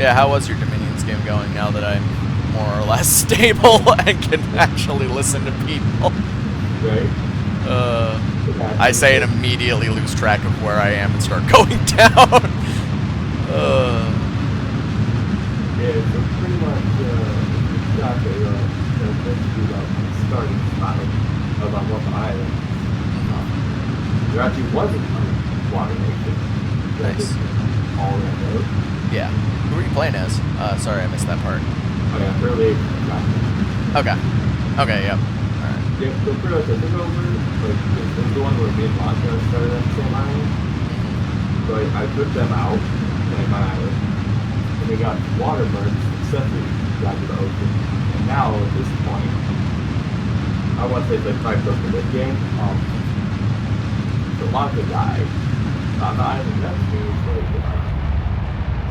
Yeah, how was your Dominions game going now that I'm more or less stable and can actually listen to people? Right? I say and immediately lose track of where I am and start going down. Yeah, so pretty much exactly basically about the starting spot of on what island. There actually wasn't a water nation. That Nice. just all ran out. Yeah. Who were you playing as? Sorry, I missed that part. Oh yeah, early age exactly. Okay. Okay, yep. Alright. Yeah, so pretty much I took over, like, it was the one where me and Montana started on the same island. So I took them out, like my island, and they got water burns successfully down to the ocean. And now at this point, I want to say it's like probably close to mid game. So Monica died. On the island next to me was like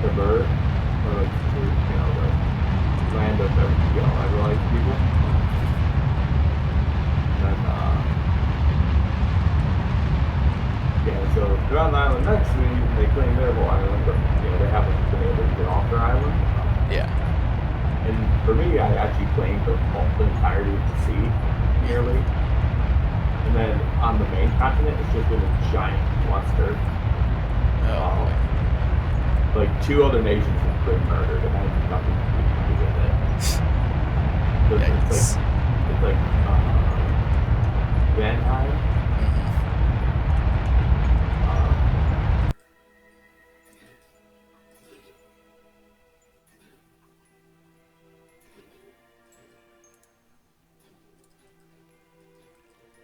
Tiber, or like the land of everlight people. And yeah, so they're on the island next to me. They claim their whole island, but they haven't been able to get off their island. Yeah. And for me, I actually claimed the entirety of the sea, nearly. And then on the main continent, it's just been a giant cluster. Oh, boy. Like 2 other nations have been murdered, and I have nothing to do with it. Yikes. It's like Vanheim.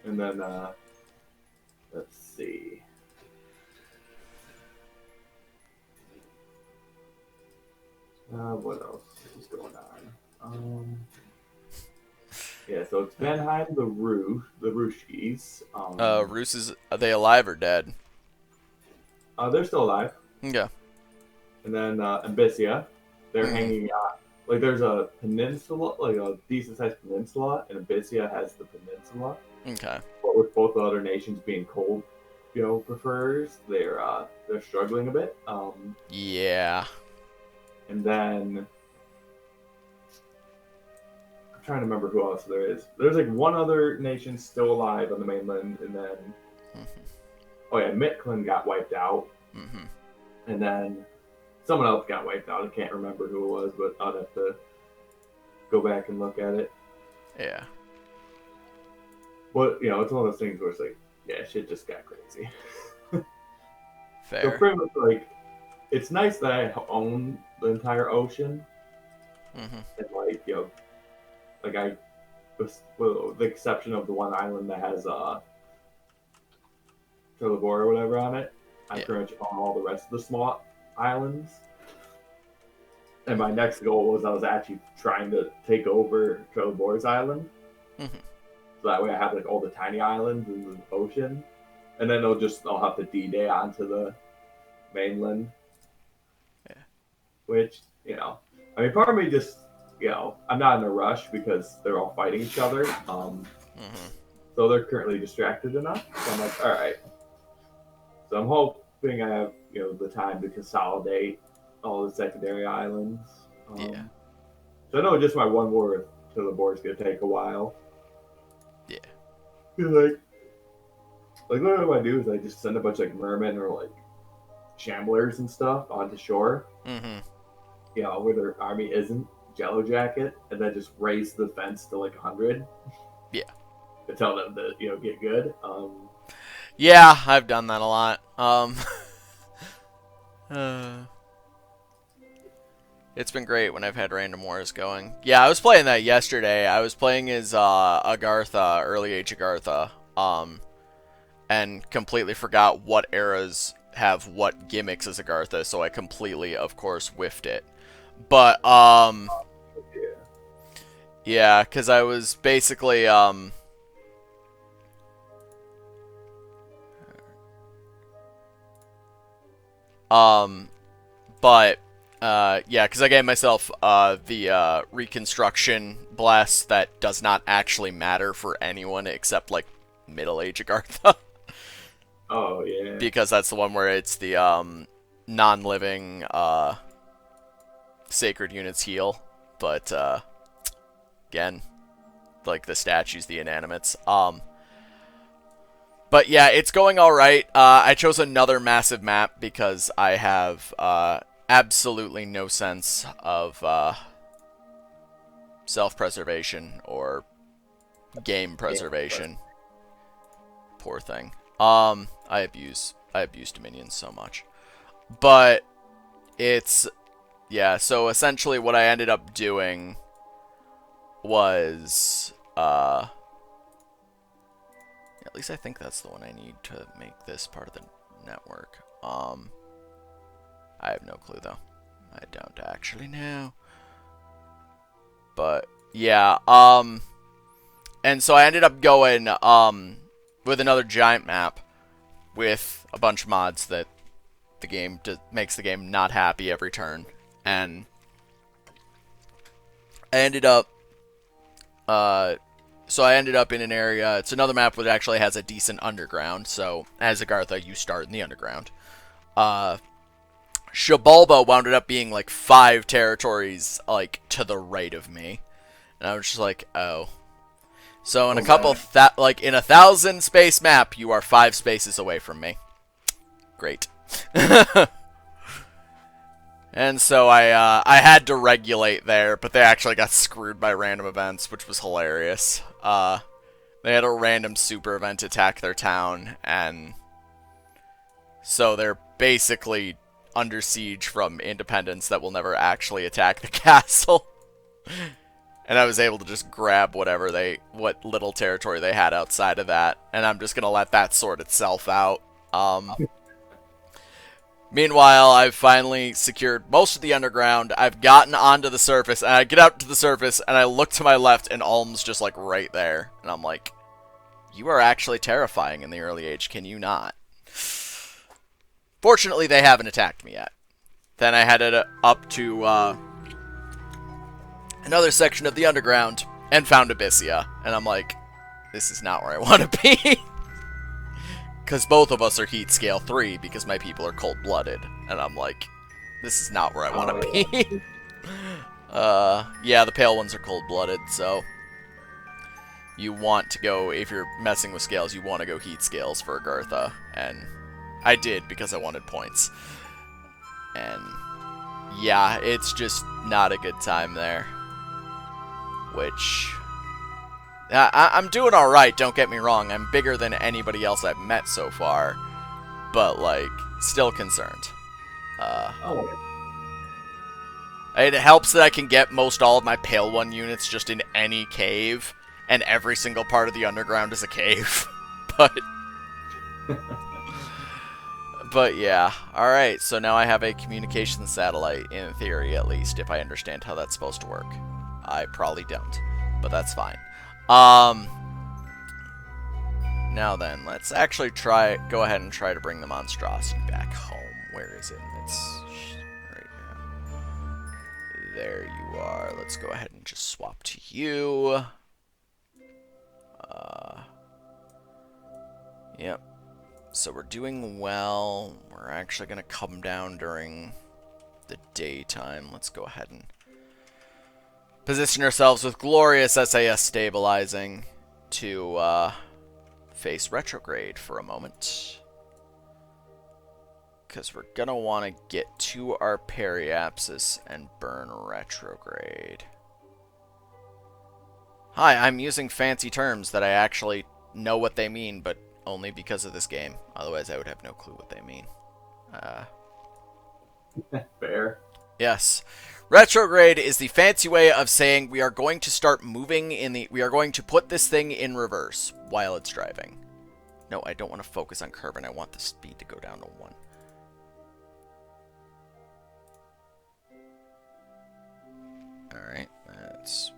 And then let's see. What else is going on? Yeah, so it's Vanheim, the Rooshkis. Roos are they alive or dead? They're still alive. Yeah. And then Ambissia, they're hanging out. Like there's a peninsula, like a decent sized peninsula, and Ambissia has the peninsula. Okay. But with both the other nations being cold, preferers, they're struggling a bit. Yeah. And then I'm trying to remember who else there is. There's like one other nation still alive on the mainland, and then oh yeah, Mitlin got wiped out, and then someone else got wiped out. I can't remember who it was, but I'd have to go back and look at it. Yeah. But it's one of those things where it's like, yeah, shit just got crazy. Fair. So pretty much like, it's nice that I own the entire ocean, and like like I, with the exception of the one island that has Trelleborg or whatever on it, I pretty much own all the rest of the small islands. And my next goal was I was actually trying to take over Trelleborg's island. So that way I have like all the tiny islands in the ocean. And then I'll have to D-Day onto the mainland. Yeah. Which, I mean, part of me just, I'm not in a rush because they're all fighting each other. So they're currently distracted enough. So I'm like, all right. So I'm hoping I have, the time to consolidate all the secondary islands. Yeah. So I know just my one war to the board is going to take a while. Yeah. Like what I do is I just send a bunch of like mermen or like shamblers and stuff onto shore. Where their army isn't, Jello Jacket, and then just raise the fence to like 100. Yeah. To tell them to get good. Yeah, I've done that a lot. It's been great when I've had random wars going. Yeah, I was playing that yesterday. I was playing as Agartha, early age Agartha, and completely forgot what eras have what gimmicks as Agartha, so I completely, of course, whiffed it. But yeah, because I was basically but yeah, because I gave myself the Reconstruction Blast that does not actually matter for anyone except, like, middle-aged Agartha. Oh, yeah. Because that's the one where it's the non-living sacred units heal, but again, like the statues, the inanimates. But yeah, it's going all right. I chose another massive map because I have absolutely no sense of self-preservation or game preservation. Poor thing. I abuse Dominions so much. But it's, yeah, so essentially what I ended up doing was, at least I think that's the one I need to make this part of the network. I have no clue though. I don't actually know. But yeah, and so I ended up going with another giant map with a bunch of mods that the game makes the game not happy every turn, and I ended up so I ended up in an area. It's another map that actually has a decent underground. So as Agartha, you start in the underground. Shabalba wound up being like 5 territories like to the right of me, and I was just like, oh. So in a couple like in a 1,000 space map, you are 5 spaces away from me. Great. And so I had to regulate there, but they actually got screwed by random events, which was hilarious. They had a random super event attack their town, and so they're basically under siege from independents that will never actually attack the castle. And I was able to just grab what little territory they had outside of that, and I'm just gonna let that sort itself out. Meanwhile, I've finally secured most of the underground. I've gotten onto the surface, and I get out to the surface, and I look to my left, and Ulm's just, like, right there. And I'm like, you are actually terrifying in the early age, can you not? Fortunately, they haven't attacked me yet. Then I headed up to another section of the underground, and found Abyssia. And I'm like, this is not where I want to be. Because both of us are heat scale 3 because my people are cold-blooded. And I'm like, this is not where I want to be. Yeah, the pale ones are cold-blooded, so you want to go, if you're messing with scales, you want to go heat scales for Agartha. And I did because I wanted points. And yeah, it's just not a good time there. Which, I'm doing alright, don't get me wrong. I'm bigger than anybody else I've met so far. But, like, still concerned. It helps that I can get most all of my Pale One units just in any cave. And every single part of the underground is a cave. But yeah. Alright, so now I have a communications satellite, in theory at least, if I understand how that's supposed to work. I probably don't, but that's fine. Now then, let's actually go ahead and try to bring the monstrosity back home. Where is it? It's right now. There you are. Let's go ahead and just swap to you. Yep. So we're doing well. We're actually going to come down during the daytime. Let's go ahead and position ourselves with glorious SAS stabilizing to face retrograde for a moment. Because we're going to want to get to our periapsis and burn retrograde. Hi, I'm using fancy terms that I actually know what they mean, but only because of this game. Otherwise, I would have no clue what they mean. Fair. Yes. Retrograde is the fancy way of saying we are going to start moving we are going to put this thing in reverse while it's driving. No, I don't want to focus on Kerbin. I want the speed to go down to 1. Alright, that's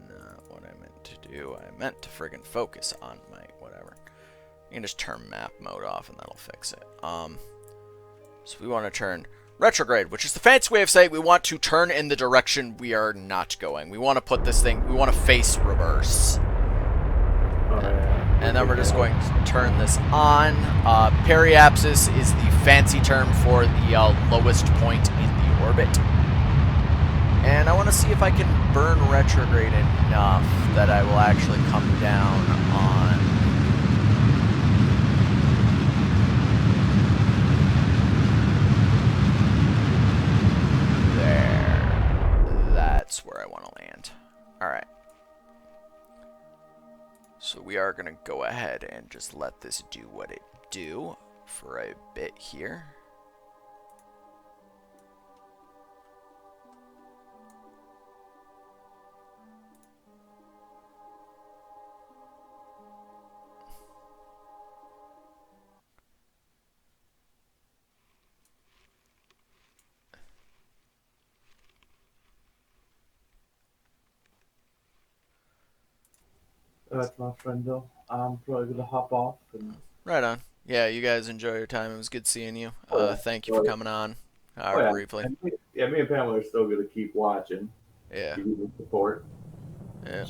not what I meant to do. I meant to friggin' focus on my whatever. You can just turn map mode off and that'll fix it. So we want to turn retrograde, which is the fancy way of saying we want to turn in the direction we are not going. We want to put this thing, we want to face reverse. And then we're just going to turn this on. Periapsis is the fancy term for the lowest point in the orbit. And I want to see if I can burn retrograde enough that I will actually come down on... there. That's where I want to land. Alright. So we are going to go ahead and just let this do what it do for a bit here. That's my friend Bill. I'm probably gonna hop off and Right on. Yeah, you guys enjoy your time. It was good seeing you. oh yeah, Thank you for oh yeah, coming on oh yeah. briefly. Yeah, me and Pamela are still gonna keep watching, Yeah. give you the support. Yeah.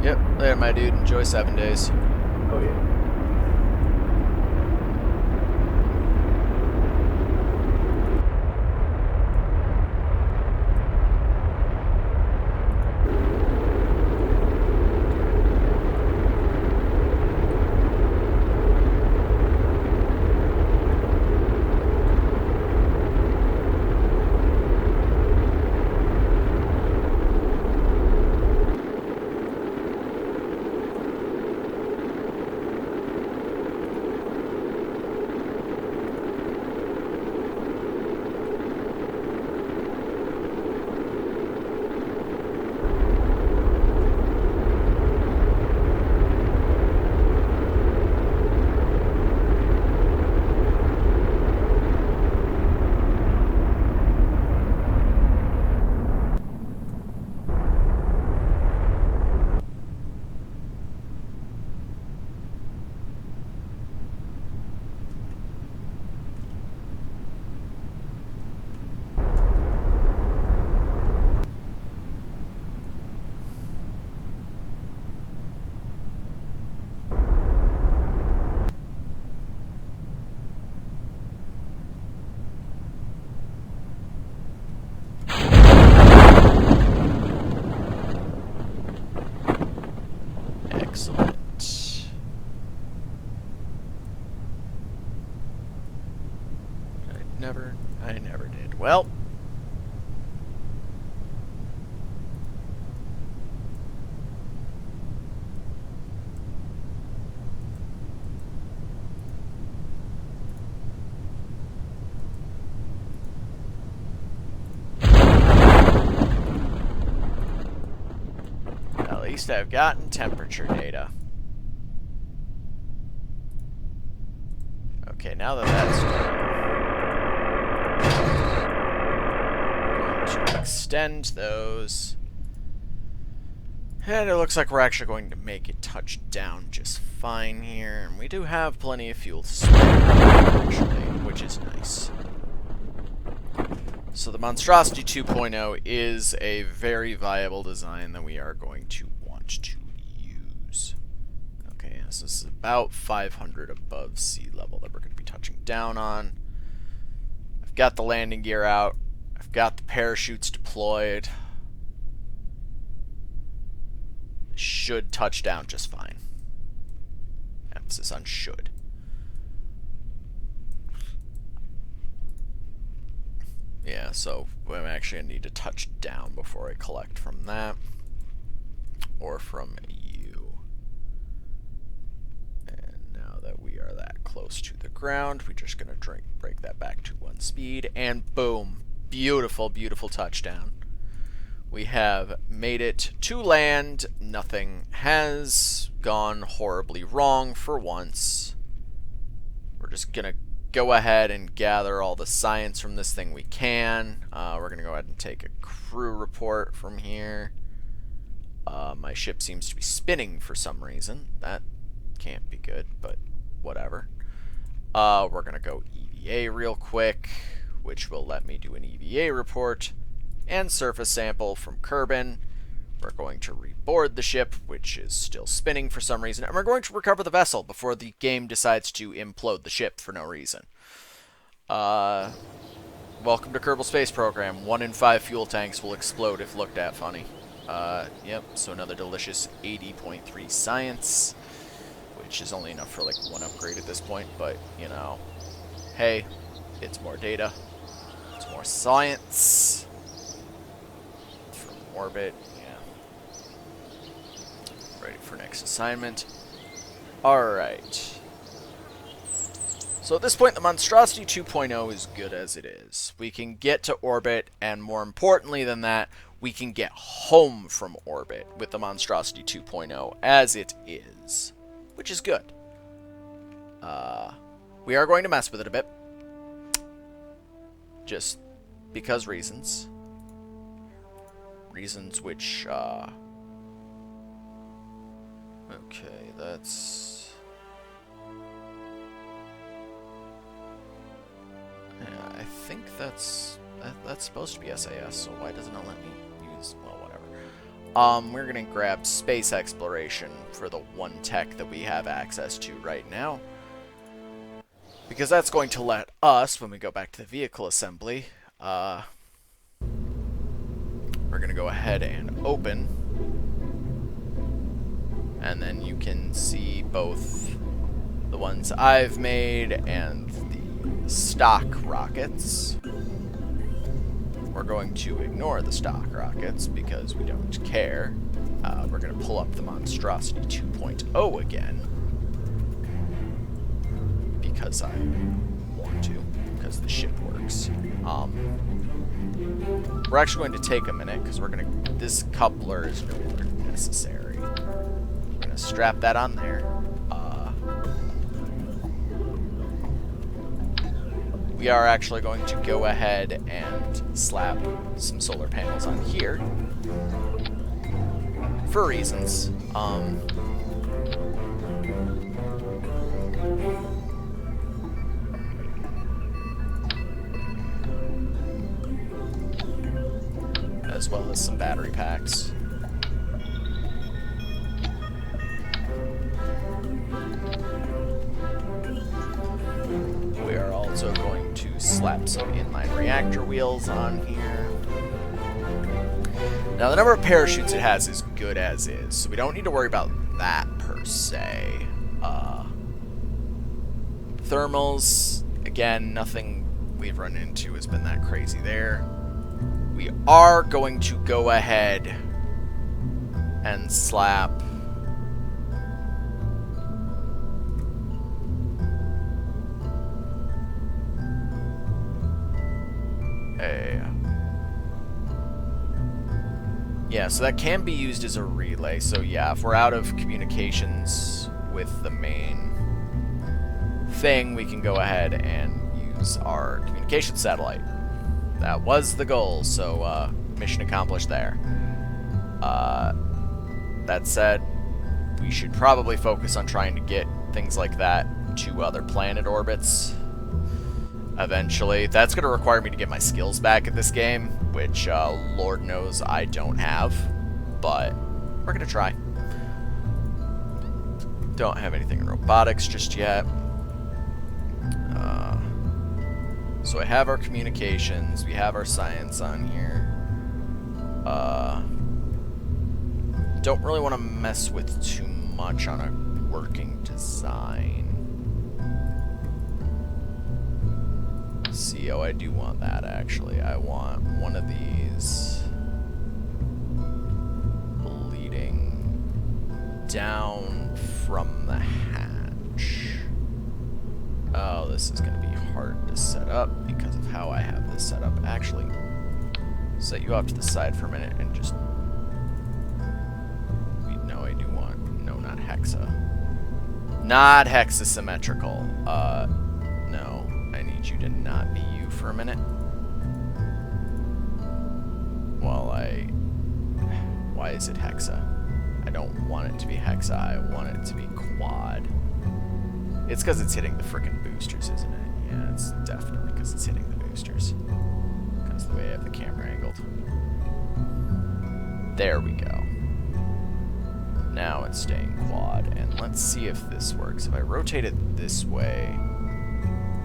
Yep. Later, my dude. Enjoy 7 days. Oh yeah. Excellent. I never did. Well. At least I've gotten temperature data. Okay, now that that's done, going to extend those. And it looks like we're actually going to make it touch down just fine here. And we do have plenty of fuel to spare, actually, which is nice. So the Monstrosity 2.0 is a very viable design that we are going to want to use. Okay, so this is about 500 above sea level that we're going to be touching down on. I've got the landing gear out. I've got the parachutes deployed. Should touch down just fine. Emphasis on should. Yeah, so I'm actually going to need to touch down before I collect from that. Or from you. And now that we are that close to the ground, we're just going to break that back to 1 speed. And boom. Beautiful, beautiful touchdown. We have made it to land. Nothing has gone horribly wrong for once. We're just going to go ahead and gather all the science from this thing we can. We're going to go ahead and take a crew report from here. My ship seems to be spinning for some reason. That can't be good, but whatever. We're going to go EVA real quick, which will let me do an EVA report and surface sample from Kerbin. We're going to reboard the ship, which is still spinning for some reason, and we're going to recover the vessel before the game decides to implode the ship for no reason. Welcome to Kerbal Space Program. 1 in 5 fuel tanks will explode if looked at funny. Yep, so another delicious 80.3 science, which is only enough for like 1 upgrade at this point, but, you know, hey, it's more data, it's more science. From orbit, yeah. Ready for next assignment. Alright. So at this point, the Monstrosity 2.0 is good as it is. We can get to orbit, and more importantly than that, we can get home from orbit with the Monstrosity 2.0 as it is, which is good. We are going to mess with it a bit. Just because reasons. Reasons which, okay, that's... Yeah, I think that's supposed to be SAS, so why doesn't it let me use... Well, whatever. We're gonna grab space exploration for the one tech that we have access to right now. Because that's going to let us, when we go back to the vehicle assembly, we're gonna go ahead and open. And then you can see both the ones I've made and the stock rockets. We're going to ignore the stock rockets because we don't care. We're going to pull up the Monstrosity 2.0 again. Because I want to. Because the ship works. We're actually going to take a minute because we're going to... This coupler is no longer necessary. We're going to strap that on there. We are actually going to go ahead and slap some solar panels on here for reasons. As well as some battery packs. We are also going to slap some inline reactor wheels on here. Now, the number of parachutes it has is good as is, so we don't need to worry about that per se. Thermals, again, nothing we've run into has been that crazy there. We are going to go ahead and slap yeah, so that can be used as a relay. So yeah, if we're out of communications with the main thing, we can go ahead and use our communication satellite. That was the goal, so mission accomplished there. That said, we should probably focus on trying to get things like that to other planet orbits eventually. That's going to require me to get my skills back at this game, which Lord knows I don't have, but we're going to try. Don't have anything in robotics just yet. So I have our communications, we have our science on here. Don't really want to mess with too much on a working design. See, oh, I do want that actually. I want one of these leading down from the hatch. Oh, this is going to be hard to set up because of how I have this set up. Actually, set you off to the side for a minute and just... No, I do want... No, not hexa. Not hexasymmetrical. No. I need you to not be you for a minute. While I... Why is it hexa? I don't want it to be hexa. I want it to be quad. It's because it's hitting the frickin' boosters, isn't it? Yeah, it's definitely because it's hitting the boosters. Because of the way I have the camera angled. There we go. Now it's staying quad, and let's see if this works. If I rotate it this way,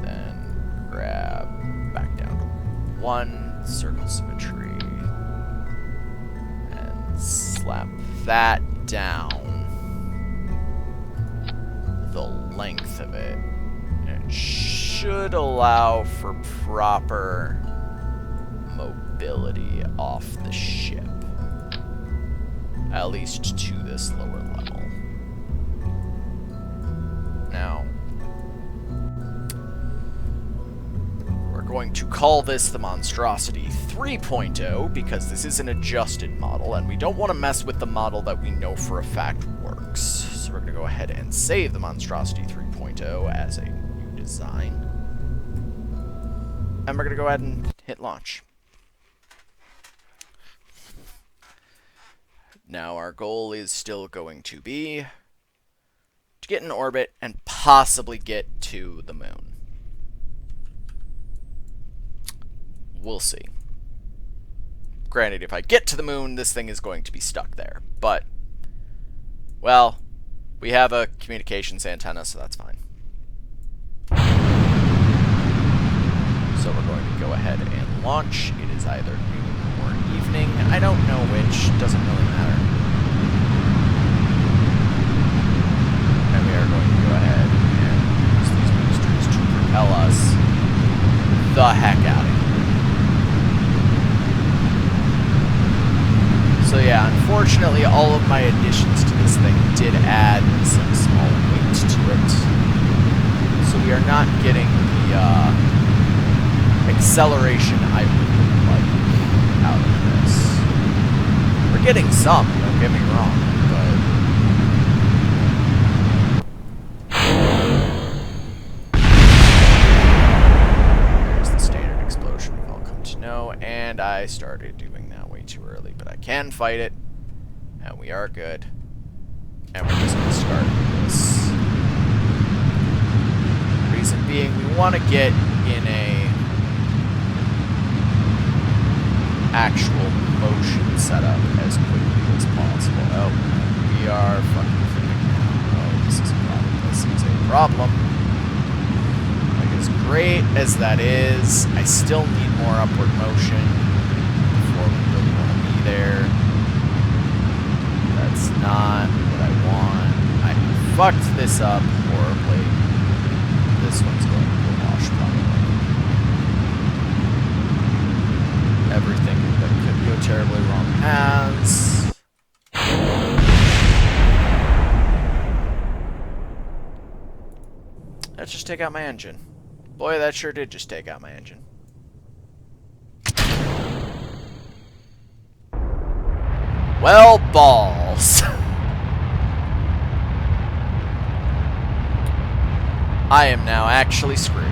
then grab back down to 1, circle symmetry, and slap that down the length of it. And it should allow for proper mobility off the ship. At least to this lower level. Now, we're going to call this the Monstrosity 3.0 because this is an adjusted model, and we don't want to mess with the model that we know for a fact works. So we're going to go ahead and save the Monstrosity 3.0 as a new design. And we're going to go ahead and hit launch. Now our goal is still going to be to get in orbit and possibly get to the moon. We'll see. Granted, if I get to the moon, this thing is going to be stuck there. But, well, we have a communications antenna, so that's fine. So we're going to go ahead and launch. It is either noon or evening. I don't know which. Doesn't really matter. And we are going to go ahead and use these boosters to propel us the heck out of here. So yeah, unfortunately, all of my additions to this thing did add some small weight to it. So we are not getting the acceleration I would like out of this. We're getting some, don't get me wrong, but there's the standard explosion we've all come to know, and I started doing that way too early, but I can fight it, and we are good. And we're just going to start this. Reason being, we want to get in a actual motion setup as quickly as possible. Oh, we are fucking flipping now. Oh, this is a problem. This is a problem. Like, as great as that is, I still need more upward motion before we really want to be there. That's not what I want. I fucked this up horribly. This one's going to go wash, probably. Everything that could go terribly wrong has. Let's just take out my engine. Boy, that sure did just take out my engine. Well, balls. I am now actually screwed.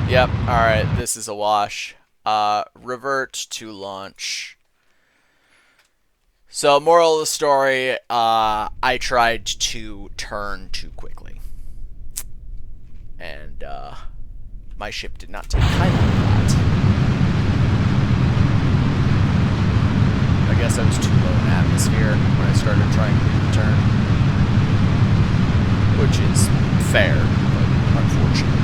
Yep, alright, this is a wash. Revert to launch. So, moral of the story, I tried to turn too quickly. And, my ship did not take kindly to that. I guess I was too low in atmosphere when I started trying to do the turn. Which is fair, but unfortunate.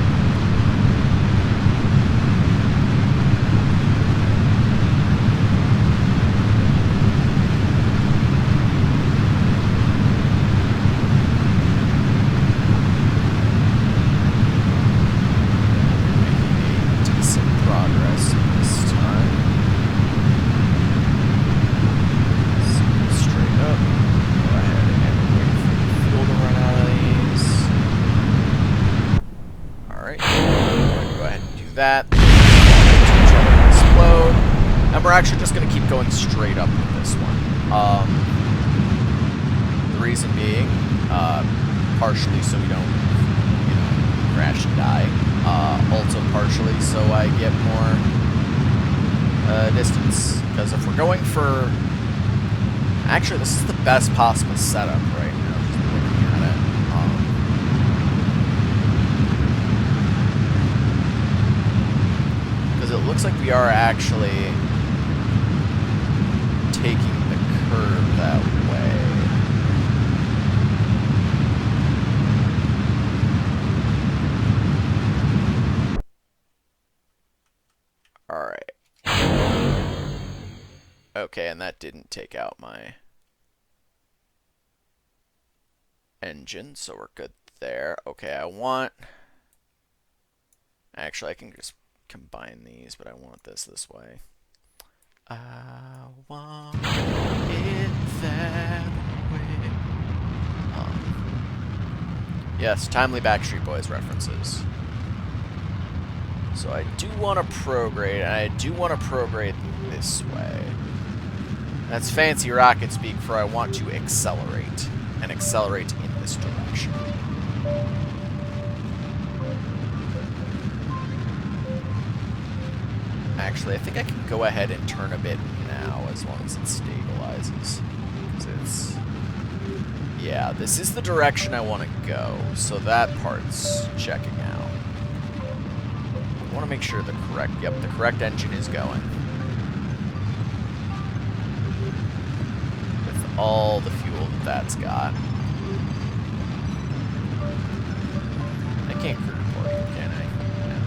That explode, and we're actually just going to keep going straight up with this one. The reason being, partially so we don't, crash and die. Also partially so I get more distance. Because if we're going for, actually, this is the best possible setup right now. Just looking at it. looks like we are actually taking the curve that way. Alright. Okay, and that didn't take out my engine, so we're good there. Okay, I want... Actually, I can just combine these, but I want this way. I want it that way. Yes, timely Backstreet Boys references. So I do want to prograde, and I do want to prograde this way. That's fancy rocket speak for I want to accelerate, and accelerate in this direction. Actually, I think I can go ahead and turn a bit now, as long as it stabilizes. Because it's... Yeah, this is the direction I want to go, so that part's checking out. I want to make sure the correct... Yep, the correct engine is going. With all the fuel that that's got. I can't cruise for you, can I? Yeah.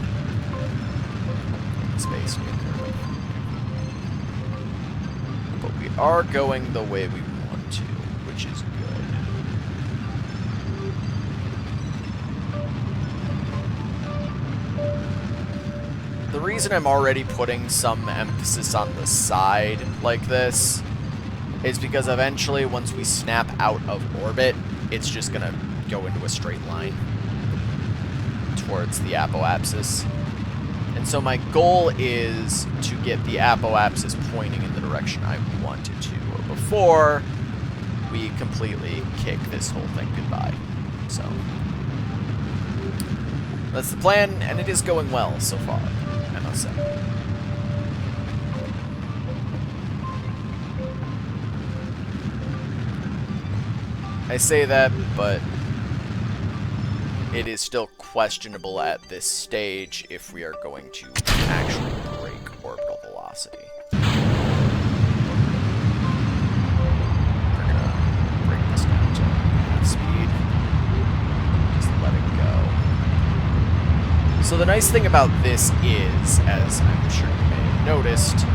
Space me. But we are going the way we want to, which is good. The reason I'm already putting some emphasis on the side like this is because eventually, once we snap out of orbit, it's just going to go into a straight line towards the apoapsis. And so my goal is to get the apoapsis pointing in the direction I want it to, before we completely kick this whole thing goodbye. So that's the plan, and it is going well so far, I must say. I say that, but it is still questionable at this stage if we are going to actually break orbital velocity. We're gonna bring this down to half speed. Just let it go. So the nice thing about this is, as I'm sure you may have noticed,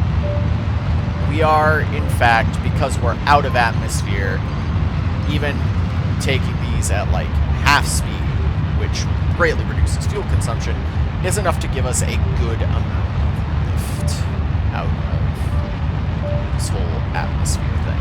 we are, in fact, because we're out of atmosphere, even taking these at like half speed, which greatly reduces fuel consumption, is enough to give us a good amount of lift out of this whole atmosphere thing.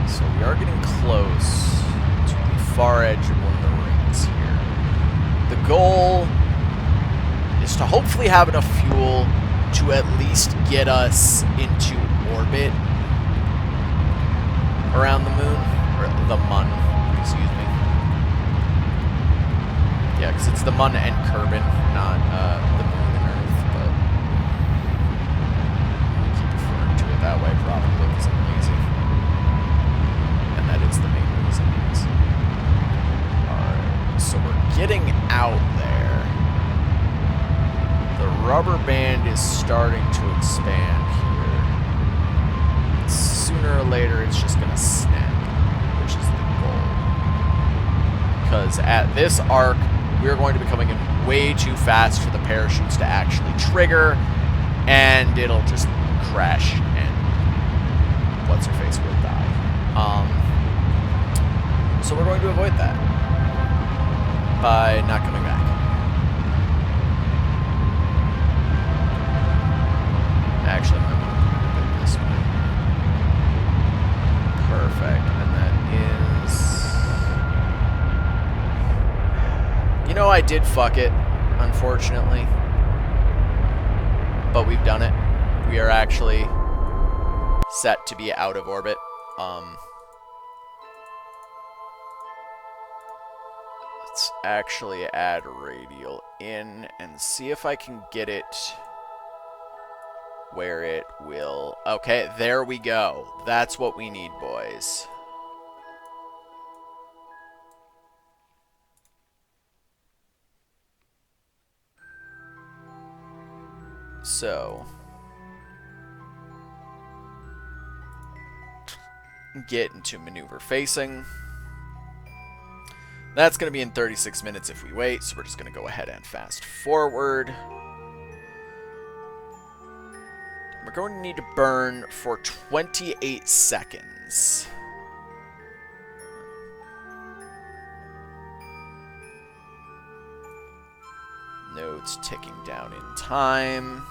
So we are getting close to the far edge of one of the rings here. The goal is to hopefully have enough fuel to at least get us into orbit around the moon, or the mun, excuse me. Yeah, because it's the mun and Kerbin, not the moon and Earth, but I keep referring to it that way probably because I'm lazy. And that is the main reason. Alright, so we're getting out there. The rubber band is starting to expand here. Sooner or later, it's just going to snap, which is the goal. Because at this arc, we're going to be coming in way too fast for the parachutes to actually trigger, and it'll just crash, and what's-her-face will die. So we're going to avoid that by not coming back. Actually, I'm going to put it this way. Perfect. And that is... You know, I did fuck it, unfortunately. But we've done it. We are actually set to be out of orbit. Let's actually add radial in and see if I can get it... where it will... Okay, there we go. That's what we need, boys. So... get into maneuver facing. That's going to be in 36 minutes if we wait, so we're just going to go ahead and fast forward. We're going to need to burn for 28 seconds. Nodes ticking down in time.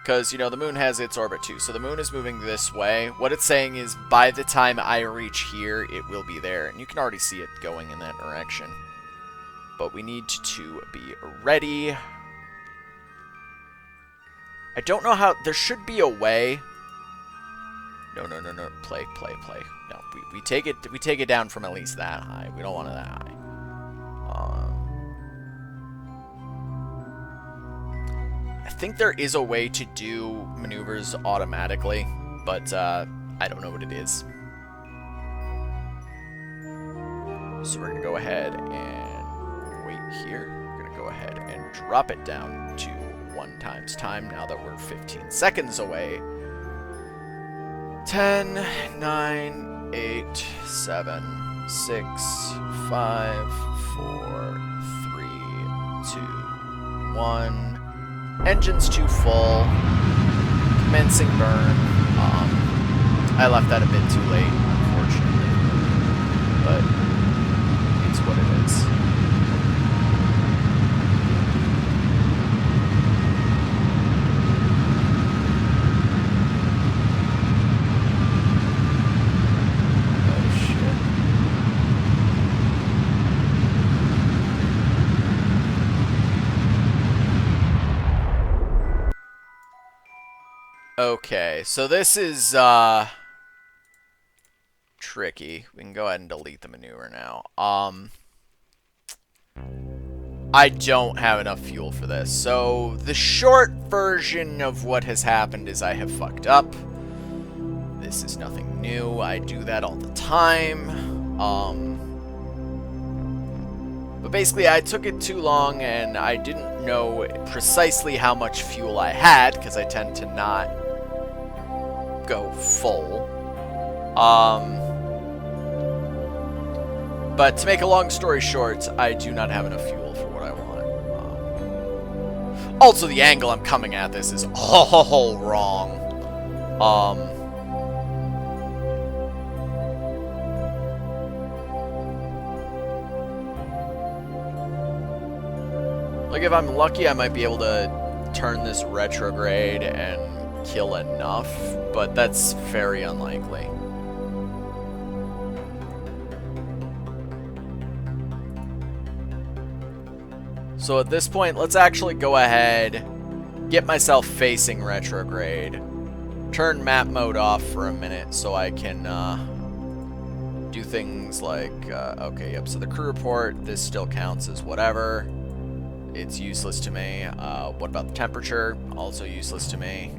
Because, you know, the moon has its orbit too. So the moon is moving this way. What it's saying is, by the time I reach here, it will be there. And you can already see it going in that direction. But we need to be ready. I don't know how... There should be a way... No. Play. No, we take it down from at least that high. We don't want it that high. I think there is a way to do maneuvers automatically, but I don't know what it is. So we're going to go ahead and wait here. We're going to go ahead and drop it down to 1 times time now that we're 15 seconds away. 10, 9, 8, 7, 6, 5, 4, 3, 2, 1. Engines to full. Commencing burn. I left that a bit too late, unfortunately. But it's what it is. Okay, so this is, tricky. We can go ahead and delete the maneuver now. I don't have enough fuel for this. So, the short version of what has happened is I have fucked up. This is nothing new. I do that all the time. But basically, I took it too long, and I didn't know precisely how much fuel I had, because I tend to not go full. But to make a long story short, I do not have enough fuel for what I want. Also, the angle I'm coming at this is all wrong. Like, if I'm lucky, I might be able to turn this retrograde and kill enough, but that's very unlikely. So at this point, let's actually go ahead, get myself facing retrograde, turn map mode off for a minute so I can do things like, okay, yep, so the crew report, this still counts as whatever. It's useless to me. What about the temperature? Also useless to me.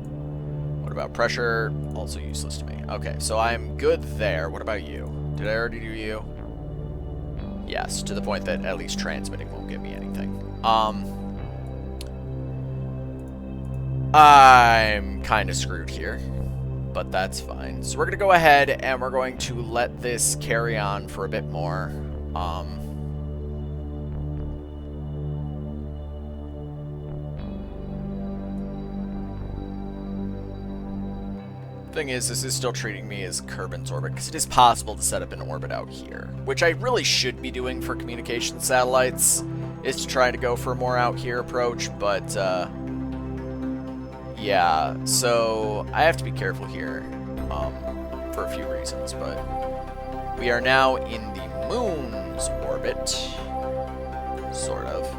What about pressure? Also useless to me. Okay, so I'm good there. What about you? Did I already do you? Yes, to the point that at least transmitting won't give me anything. I'm kind of screwed here, but that's fine. So we're going to go ahead and we're going to let this carry on for a bit more. Thing is, this is still treating me as Kerbin's orbit, because it is possible to set up an orbit out here, which I really should be doing for communication satellites, is to try to go for a more out here approach, but, yeah, so I have to be careful here, for a few reasons, but we are now in the moon's orbit, sort of.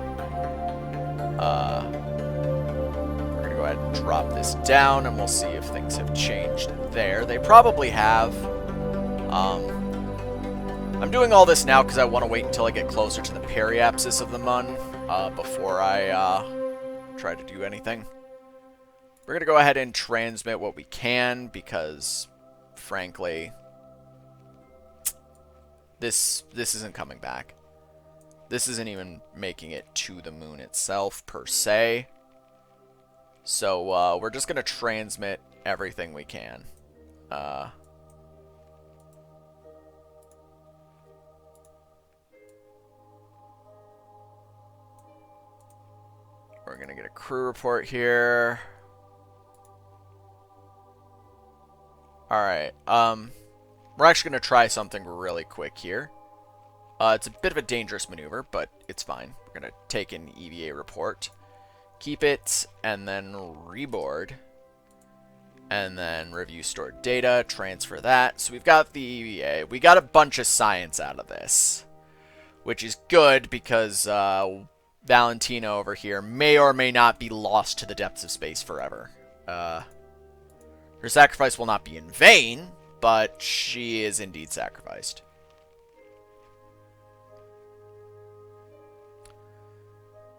Go ahead and drop this down, and we'll see if things have changed there. They probably have. I'm doing all this now because I want to wait until I get closer to the periapsis of the moon, before I try to do anything. We're going to go ahead and transmit what we can because, frankly, this isn't coming back. This isn't even making it to the moon itself, per se. So, we're just going to transmit everything we can. We're going to get a crew report here. Alright, we're actually going to try something really quick here. It's a bit of a dangerous maneuver, but it's fine. We're going to take an EVA report, keep it, and then reboard. And then review stored data, transfer that. So we've got the EVA. We got a bunch of science out of this, which is good because Valentina over here may or may not be lost to the depths of space forever. Her sacrifice will not be in vain, but she is indeed sacrificed.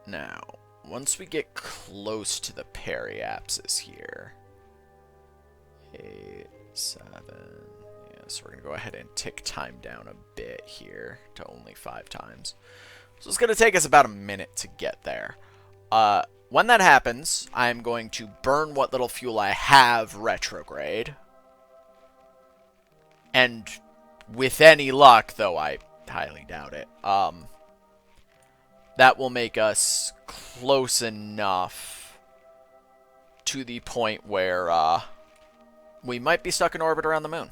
Now, once we get close to the periapsis here, 8, 7, yeah, so we're going to go ahead and tick time down a bit here to only 5 times. So it's going to take us about a minute to get there. When that happens, I'm going to burn what little fuel I have retrograde. And with any luck, though I highly doubt it, that will make us close enough to the point where we might be stuck in orbit around the moon.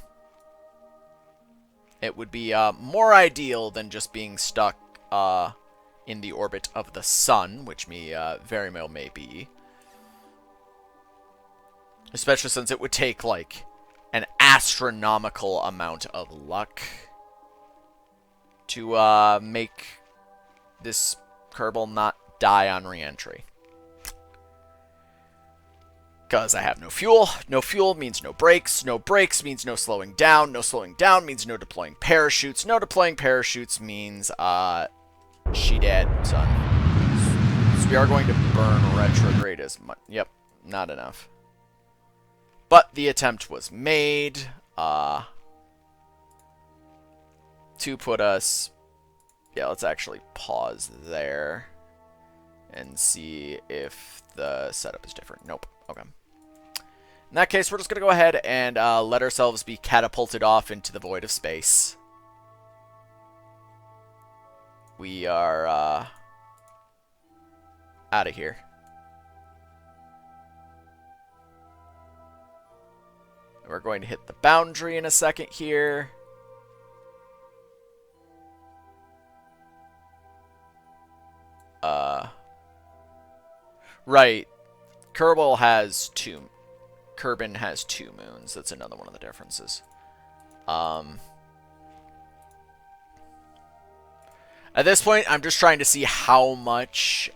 It would be more ideal than just being stuck in the orbit of the sun, which very well may be. Especially since it would take, like, an astronomical amount of luck to make this Kerbal not die on re-entry. Because I have no fuel. No fuel means no brakes. No brakes means no slowing down. No slowing down means no deploying parachutes. No deploying parachutes means, she dead, son. So we are going to burn retrograde as much. Yep, not enough. But the attempt was made, to put us... Yeah, let's actually pause there and see if the setup is different. Nope. Okay. In that case, we're just going to go ahead and let ourselves be catapulted off into the void of space. We are out of here. We're going to hit the boundary in a second here. Right. Kerbal has Kerbin has 2 moons. That's another one of the differences. At this point, I'm just trying to see how much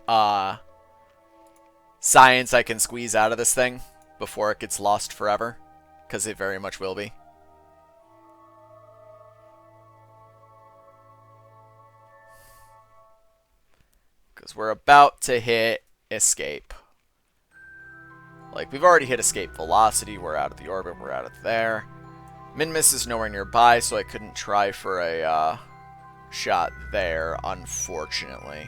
science I can squeeze out of this thing before it gets lost forever. Because it very much will be. Because we're about to hit escape. Like, we've already hit escape velocity. We're out of the orbit. We're out of there. Min-Miss is nowhere nearby, so I couldn't try for a shot there, unfortunately.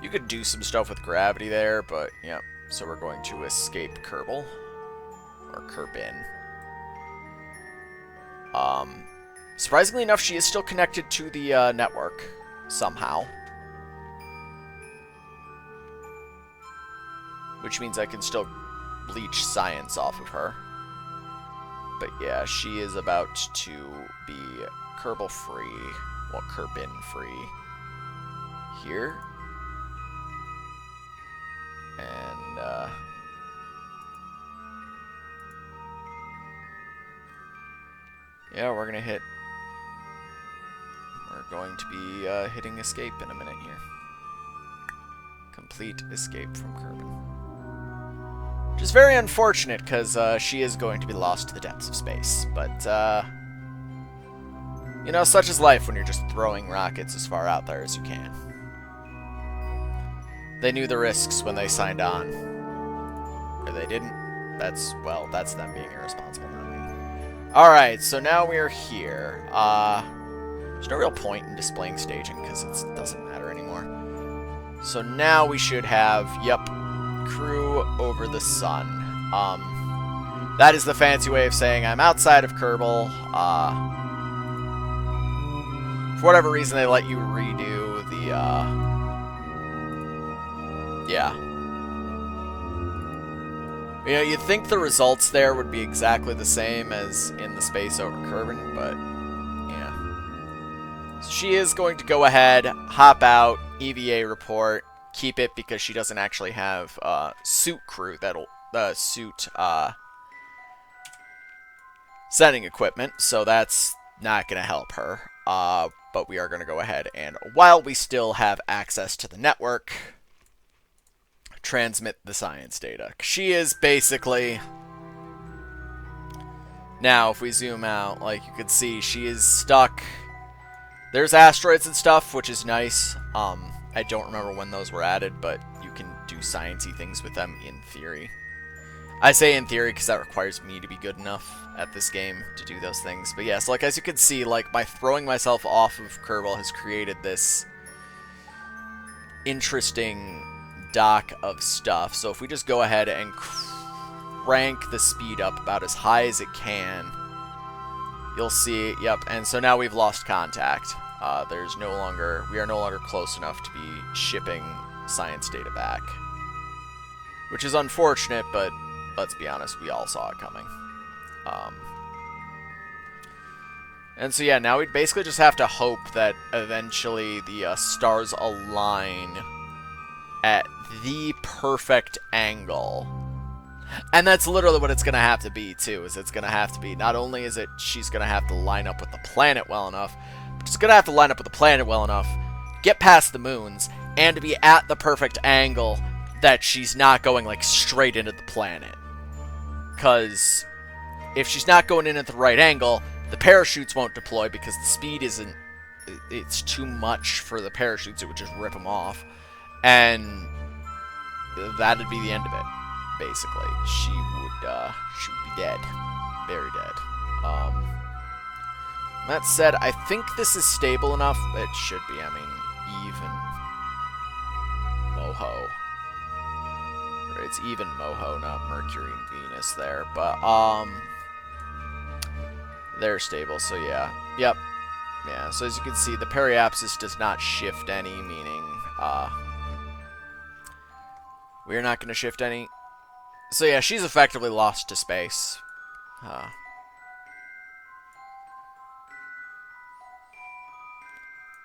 You could do some stuff with gravity there, but, yeah. So we're going to escape Kerbal. Or Kerbin. Surprisingly enough, she is still connected to the network. Somehow. Which means I can still leech science off of her. But yeah, she is about to be Kerbal free. Well, Kerbin free. Here. And, yeah, we're going to be hitting escape in a minute here. Complete escape from Kerbin. Which is very unfortunate, because she is going to be lost to the depths of space. But, you know, such is life when you're just throwing rockets as far out there as you can. They knew the risks when they signed on. Or they didn't. Well, that's them being irresponsible, not me. Alright, so now we're here. There's no real point in displaying staging because it doesn't matter anymore. So now we should have, yep, crew over the sun. That is the fancy way of saying I'm outside of Kerbal. For whatever reason, they let you redo the, yeah. You know, you'd think the results there would be exactly the same as in the space over Kerbin, but, yeah. So she is going to go ahead, hop out, EVA report, keep it because she doesn't actually have, suit crew that'll, suit, sending equipment, so that's not going to help her. But we are going to go ahead and, while we still have access to the network, transmit the science data. She is basically... Now, if we zoom out, like you can see, she is stuck. There's asteroids and stuff, which is nice. I don't remember when those were added, but you can do sciencey things with them in theory. I say in theory because that requires me to be good enough at this game to do those things. But yes, like as you can see, like by throwing myself off of Kerbal has created this interesting dock of stuff. So if we just go ahead and crank the speed up about as high as it can, you'll see, yep, and so now we've lost contact. We are no longer close enough to be shipping science data back. Which is unfortunate, but let's be honest, we all saw it coming. And so yeah, now we basically just have to hope that eventually the stars align at the perfect angle. And that's literally what it's going to have to be, too, is it's going to have to be, not only is it she's going to have to line up with the planet well enough, but she's going to have to line up with the planet well enough, get past the moons, and to be at the perfect angle that she's not going, like, straight into the planet. Because if she's not going in at the right angle, the parachutes won't deploy because the speed isn't... It's too much for the parachutes. It would just rip them off. And that'd be the end of it, basically. She would be dead. Very dead. That said, I think this is stable enough. It should be. I mean, even Moho. It's even Moho, not Mercury and Venus there. But, they're stable, so yeah. Yep. Yeah, so as you can see, the periapsis does not shift any, meaning, we're not going to shift any. So yeah, she's effectively lost to space.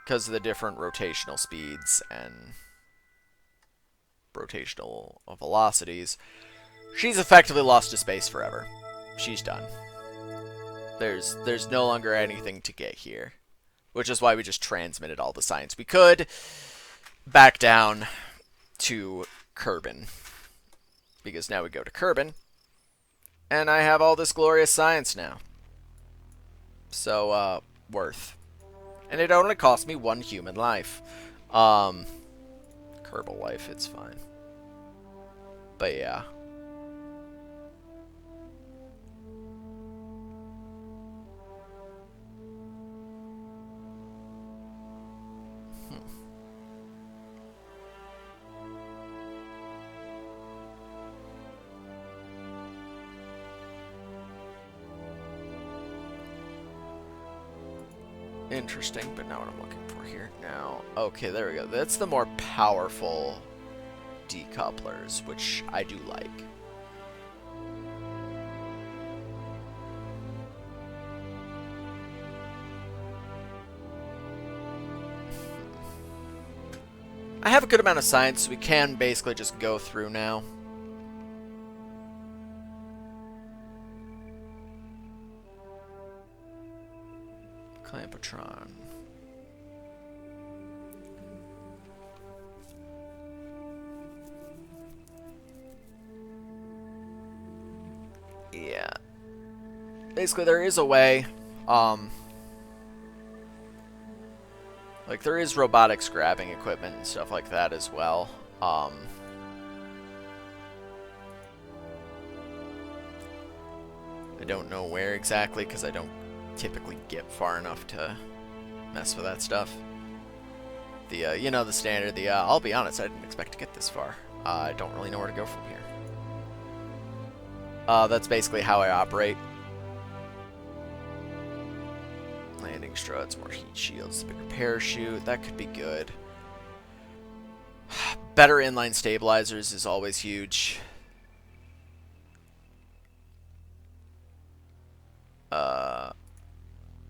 Because of the different rotational speeds and rotational velocities, she's effectively lost to space forever. She's done. There's no longer anything to get here. Which is why we just transmitted all the science we could back down to Kerbin. Because now we go to Kerbin, and I have all this glorious science now. So, worth. And it only cost me 1 human life. Kerbal life, it's fine. But yeah. Interesting, but not what I'm looking for here. Now, okay, there we go. That's the more powerful decouplers, which I do like. I have a good amount of science, so we can basically just go through now. Clampatron. Yeah. Basically, there is a way. Like, there is robotics grabbing equipment and stuff like that as well. Um, I don't know where exactly because I don't typically get far enough to mess with that stuff. The, you know, the standard, I'll be honest, I didn't expect to get this far. I don't really know where to go from here. That's basically how I operate. Landing struts, more heat shields, bigger parachute, that could be good. Better inline stabilizers is always huge.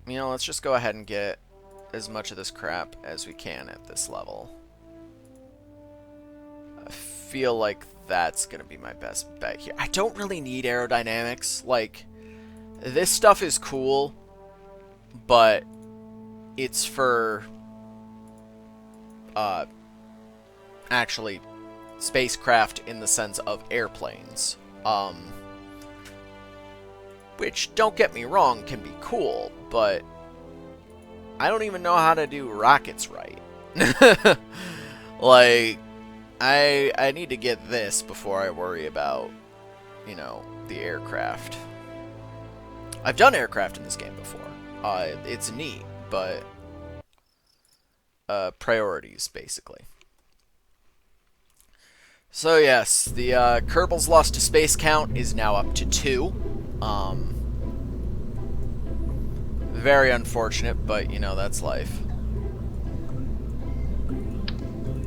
You know, let's just go ahead and get as much of this crap as we can at this level. I feel like that's gonna be my best bet here. I don't really need aerodynamics. Like, this stuff is cool, but it's for actually spacecraft in the sense of airplanes. Which, don't get me wrong, can be cool, but I don't even know how to do rockets right. Like, I need to get this before I worry about, you know, the aircraft. I've done aircraft in this game before. It's neat, but priorities, basically. So yes, the Kerbals Lost to Space count is now up to 2. Very unfortunate, but you know, that's life.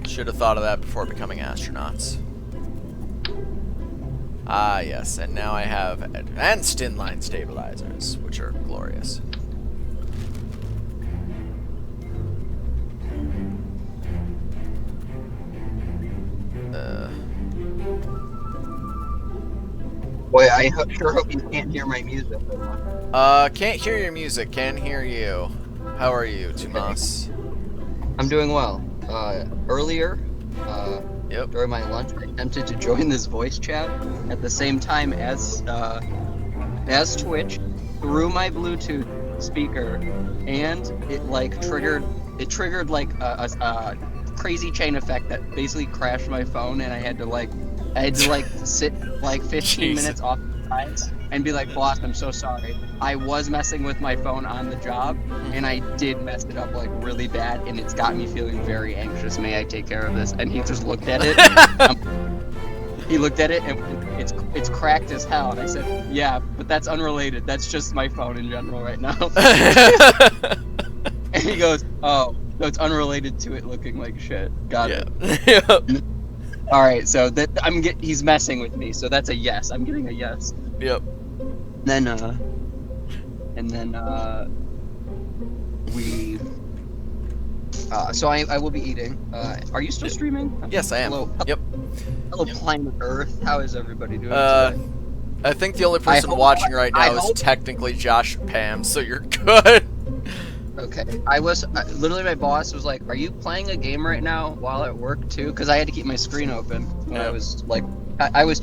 Should have thought of that before becoming astronauts. Ah, yes, and now I have advanced inline stabilizers, which are glorious. Boy, I sure hope you can't hear my music. Can't hear your music, can hear you. How are you, Tomas? I'm doing well. Earlier, Yep. during my lunch, I attempted to join this voice chat at the same time as Twitch through my Bluetooth speaker, and it like triggered like a crazy chain effect that basically crashed my phone, and I had to sit like 15 minutes off the sides and be like, boss, I'm so sorry. I was messing with my phone on the job, and I did mess it up like really bad, and it's got me feeling very anxious. May I take care of this? And he just looked at it. He looked at it, and it's cracked as hell. And I said, yeah, but that's unrelated. That's just my phone in general right now. And he goes, oh, so it's unrelated to it looking like shit. Got it. Yep. All right, so he's messing with me, so that's a yes. I'm getting a yes. Yep. Then we. So I will be eating. Are you still streaming? Yes, I am. Hello. Yep. Hello, planet Earth. How is everybody doing today? I think the only person watching right now is technically Josh and Pam, so you're good. Okay. Literally my boss was like, "Are you playing a game right now while at work too?" Because I had to keep my screen open when I was like, I was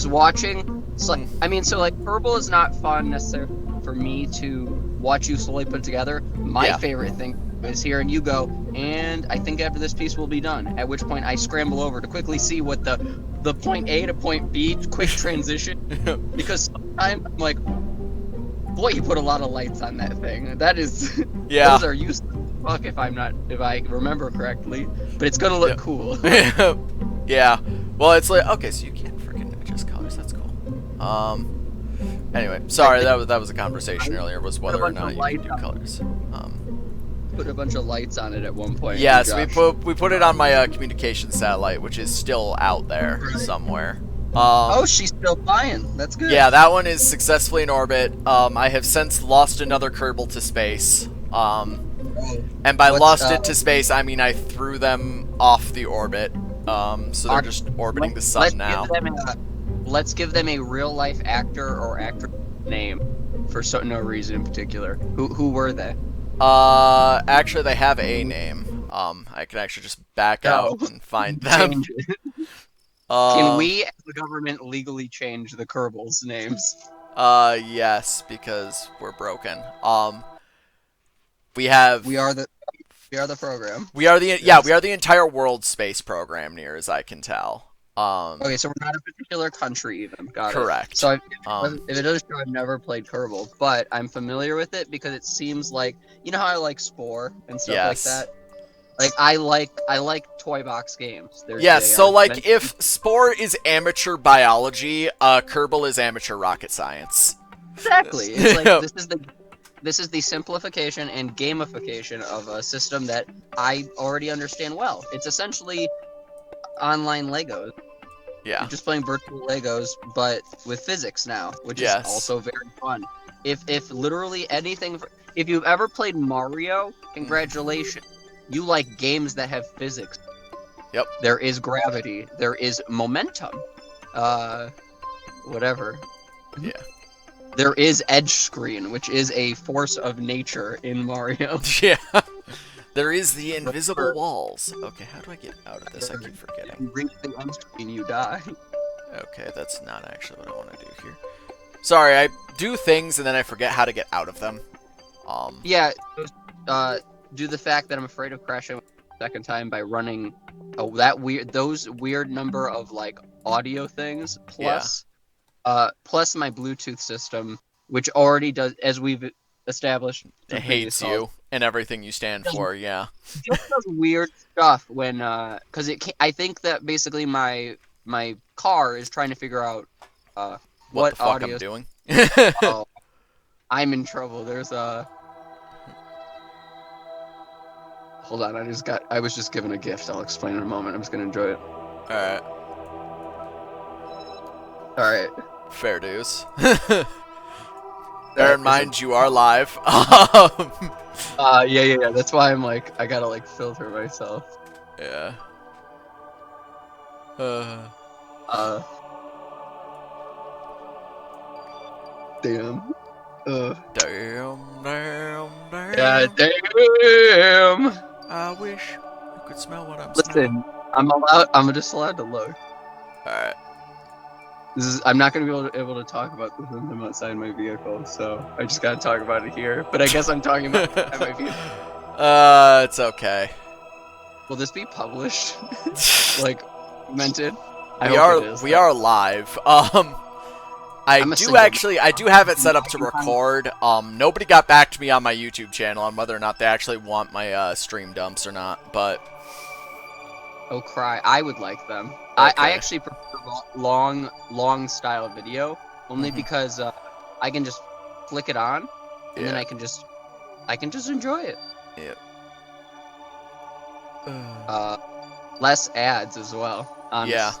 watching. So Kerbal is not fun necessarily for me to watch you slowly put together. My favorite thing is hearing you go, and I think after this piece will be done. At which point I scramble over to quickly see what the point A to point B quick transition. Because sometimes I'm like, boy, you put a lot of lights on that thing. That is, those are useless. Fuck if I remember correctly, but it's gonna look cool. Yeah. Well, it's like, okay, so you can't freaking adjust colors. That's cool. Anyway, sorry, that was a conversation earlier, was whether or not you can do colors. Put a bunch of lights on it at one point. Yes, we put it on my communication satellite, which is still out there somewhere. She's still flying. That's good. Yeah, that one is successfully in orbit. I have since lost another Kerbal to space. And by lost it to space, I mean I threw them off the orbit. So they're just orbiting the sun now. Let's give them a real life actor or actress name for no reason in particular. Who were they? Actually, they have a name. I can actually just back out and find them. Can we, as the government, legally change the Kerbals' names? Yes, because we're broken. We are We are the program. We are the Yes. we are the entire world space program, near as I can tell. Okay, so we're not a particular country even. Got it. Correct. So if it doesn't show, I've never played Kerbal, but I'm familiar with it because it seems like how I like Spore and stuff like Yes. that. Like I like toy box games. Yes, They so are like meant if Spore is amateur biology, Kerbal is amateur rocket science. exactly. It's like this is the simplification and gamification of a system that I already understand well. It's essentially online Legos. Yeah. You're just playing virtual Legos, but with physics now, which is Yes. also very fun. If literally anything, if you've ever played Mario, congratulations. You like games that have physics. Yep. There is gravity. There is momentum. Whatever. Yeah. There is edge screen, which is a force of nature in Mario. Yeah. There is the invisible walls. Okay, how do I get out of this? I keep forgetting. You reach the edge screen, you die. Okay, that's not actually what I want to do here. Sorry, I do things and then I forget how to get out of them. Yeah, due to the fact that I'm afraid of crashing a second time by running those weird number of like audio things plus plus my Bluetooth system, which already does, as we've established, It hates you and everything you stand for, yeah. just does weird stuff when because I think that basically my car is trying to figure out What the fuck audio I'm doing. oh, I'm in trouble. There's a hold on, I was just given a gift. I'll explain in a moment. I'm just gonna enjoy it. Alright. Alright. Fair dues. Bear in mind you are live. Yeah. That's why I'm like, I gotta like filter myself. Yeah. Damn. Damn. Yeah, damn. I wish you could smell what I'm Listen, I'm just allowed to look. Alright. I'm not gonna be able to talk about this when I'm outside my vehicle, so I just gotta talk about it here. But I guess I'm talking about it at my vehicle. It's okay. Will this be published? Like, mented? We are live. I do have it set up to record. Nobody got back to me on my YouTube channel on whether or not they actually want my stream dumps or not, but oh cry, I would like them. Okay. I actually prefer long style video only because I can just flick it on and then I can just enjoy it. Yep. Less ads as well. Honest. Yeah.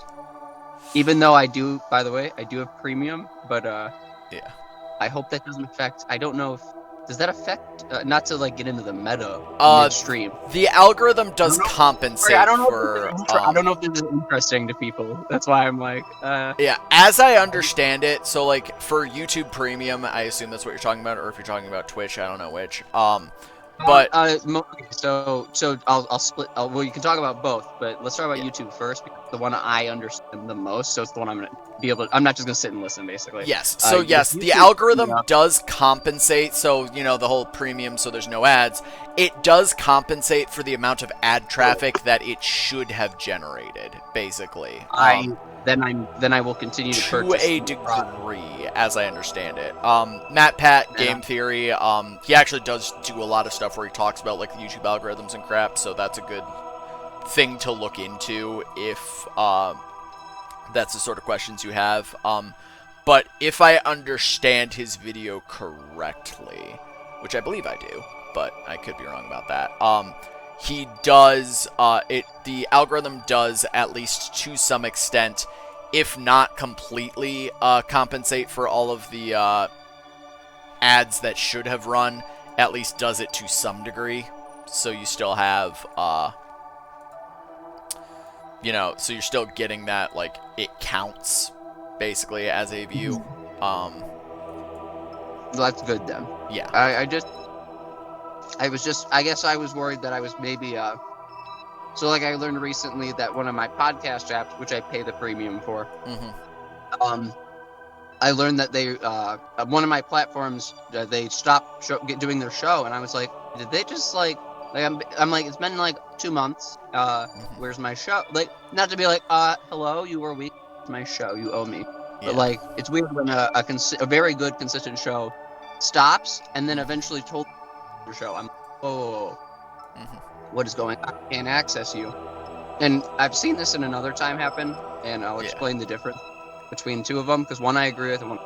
Even though I do have premium, but yeah. I hope that doesn't affect. I don't know if does that affect. Not to like get into the meta midstream. The algorithm does compensate I don't know for. I don't know if this is interesting to people. That's why I'm like. Yeah, as I understand it, so like for YouTube Premium, I assume that's what you're talking about, or if you're talking about Twitch, I don't know which. But so I'll split. Well, you can talk about both, but let's talk about YouTube first because the one I understand the most. So it's the one I'm gonna be able to. I'm not just gonna sit and listen, basically. Yes. So yes, the algorithm does compensate. So the whole premium, so there's no ads. It does compensate for the amount of ad traffic that it should have generated, basically. Then I will continue to purchase to a degree, as I understand it. Matt Pat, Game Theory, he actually does do a lot of stuff where he talks about like the YouTube algorithms and crap, so that's a good thing to look into if that's the sort of questions you have. But if I understand his video correctly, which I believe I do, but I could be wrong about that. He does the algorithm does, at least to some extent, if not completely, compensate for all of the ads that should have run. At least does it to some degree, so you still have so you're still getting that, like, it counts basically as a view. That's good then. Yeah. I guess I was worried that I was maybe so like I learned recently that one of my podcast apps, which I pay the premium for, I learned that they one of my platforms they stopped doing their show, and I was like, did they just like Like I'm like, it's been like 2 months. Mhm. Where's my show? Like, not to be like, hello, you were weak. It's my show, you owe me. But Yeah. like, it's weird when a very good consistent show stops and then eventually told the show, I'm, oh, Mhm. what is going on? I can't access you. And I've seen this in another time happen, and I'll Yeah. explain the difference between two of them because one I agree with, and one,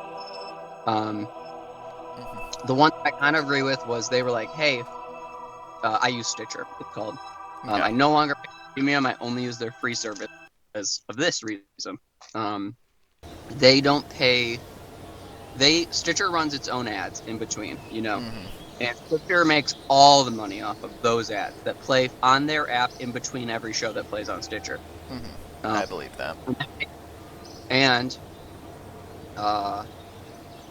um, Mhm. the one I kind of agree with was they were like, hey, I use Stitcher. It's called. Okay. I no longer pay premium. I only use their free service because of this reason. Um, they don't pay. Stitcher runs its own ads in between, Mhm. and Stitcher makes all the money off of those ads that play on their app in between every show that plays on Stitcher. Mhm. Um, I believe that. and uh,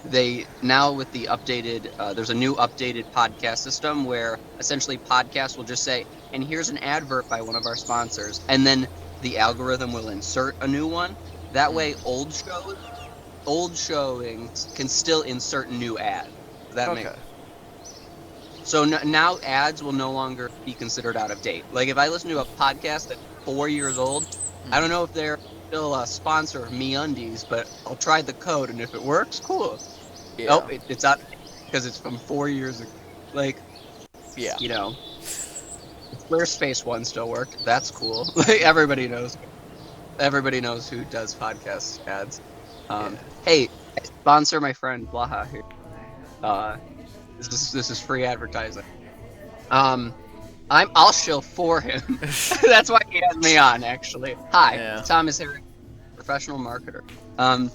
they now with the updated there's a new updated podcast system where essentially podcasts will just say, and here's an advert by one of our sponsors, and then the algorithm will insert a new one. That way Mhm. old showings can still insert new ads. Does that make Okay. so now ads will no longer be considered out of date. Like if I listen to a podcast that's 4 years old, I don't Mhm. know if they're still a sponsor of MeUndies, but I'll try the code, and if it works, cool. Oh, Yeah. it's out because it's from 4 years ago. Like, Yeah. you know, the Squarespace one still worked. That's cool. Like everybody knows who does podcast ads. Yeah. Hey, sponsor my friend Blaha here. Uh, this is free advertising. Um, I'll shill for him. That's why he has me on, actually. Hi, Yeah. Thomas Harris, professional marketer. Um,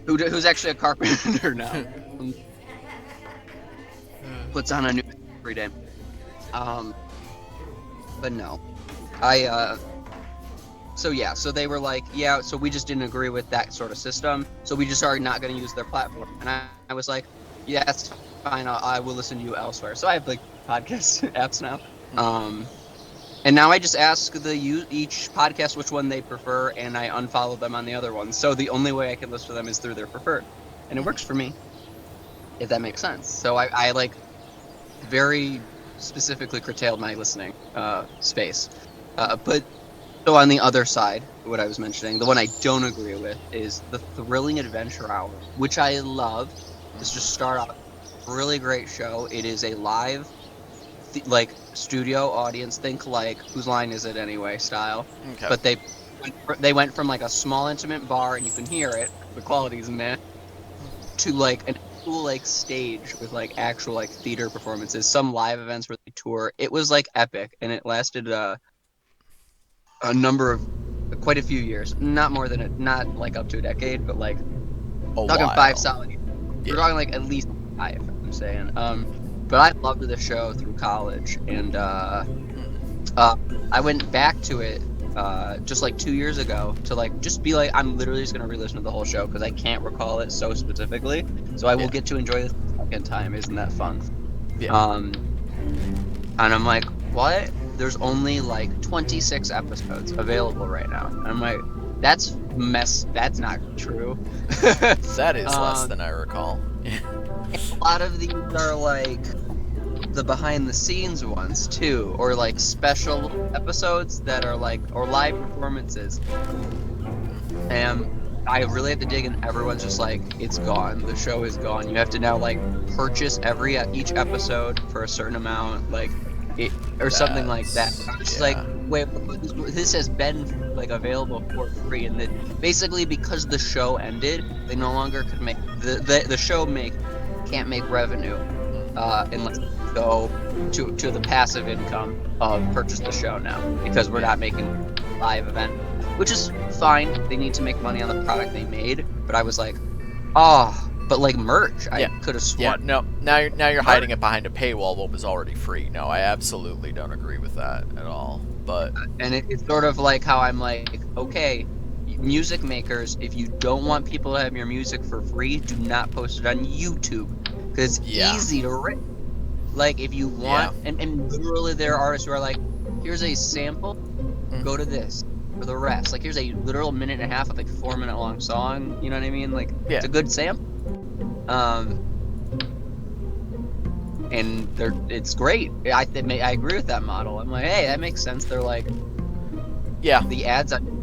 who's actually a carpenter now. Puts on a new every day. Um, but no. I so yeah, so they were like, yeah, so we just didn't agree with that sort of system, so we just are not going to use their platform. And I was like, yeah, that's fine. I will listen to you elsewhere. So I have like podcast apps now. Mhm. Um, and now I just ask each podcast which one they prefer, and I unfollow them on the other ones. So the only way I can listen to them is through their preferred, and it works for Mhm. me, if that makes sense. So I like very specifically curtailed my listening space. But so on the other side, what I was mentioning, the one I don't agree with is the Thrilling Adventure Hour, which I love. Let's just Mhm. start off. Really great show. It is a live, like studio audience. Think like Whose Line Is It Anyway style. Okay. But they went from like a small intimate bar, and you can hear it. The quality's meh, to like an actual like stage with like actual like theater performances. Some live events where they tour. It was like epic, and it lasted a number of quite a few years, not more than not like up to a decade, but like A talking five while. solid years. We're Yeah. talking like at least five, I'm saying. But I loved the show through college, and Mhm. uh I went back to it just like 2 years ago to like just be like, I'm literally just gonna re-listen to the whole show because I can't recall it so specifically, so I will Yeah. get to enjoy this the second time. Isn't that fun? Yeah. um And I'm like, what? There's only like 26 episodes available right now. And I'm like, that's not true. That is less um, than I recall. Yeah. a lot of these are like the behind the scenes ones too, or like special episodes that are like, or live performances. And I really have to dig, and everyone's just like, it's gone. The show is gone. You have to now like purchase each episode for a certain amount, like it or something like that. That's I was just like, yeah. wait, this has been like available for free, and that basically because the show ended, they no longer could make the show can't make revenue unless you go to the passive income of purchase the show now because we're Yeah. not making live event, which is fine. They need to make money on the product they made. But I was like, oh, but like merch, I Yeah. could have Yeah. sworn No. Now you're merch. hiding it behind a paywall. What was already free. No, I absolutely don't agree with that at all. But And it's sort of like how I'm like, okay, music makers, if you don't want people to have your music for free, do not post it on YouTube because it's yeah. easy to rip. Like if you Yeah. want, and literally there are artists who are like, here's a sample, go to Mhm. this for the rest. Like here's a literal minute and a half of like 4 minute long song. You know what I mean? Like it's Yeah. a good sample. Um, and it's great. I agree with that model. I'm like, hey, that makes sense. They're like, Yeah. the ads on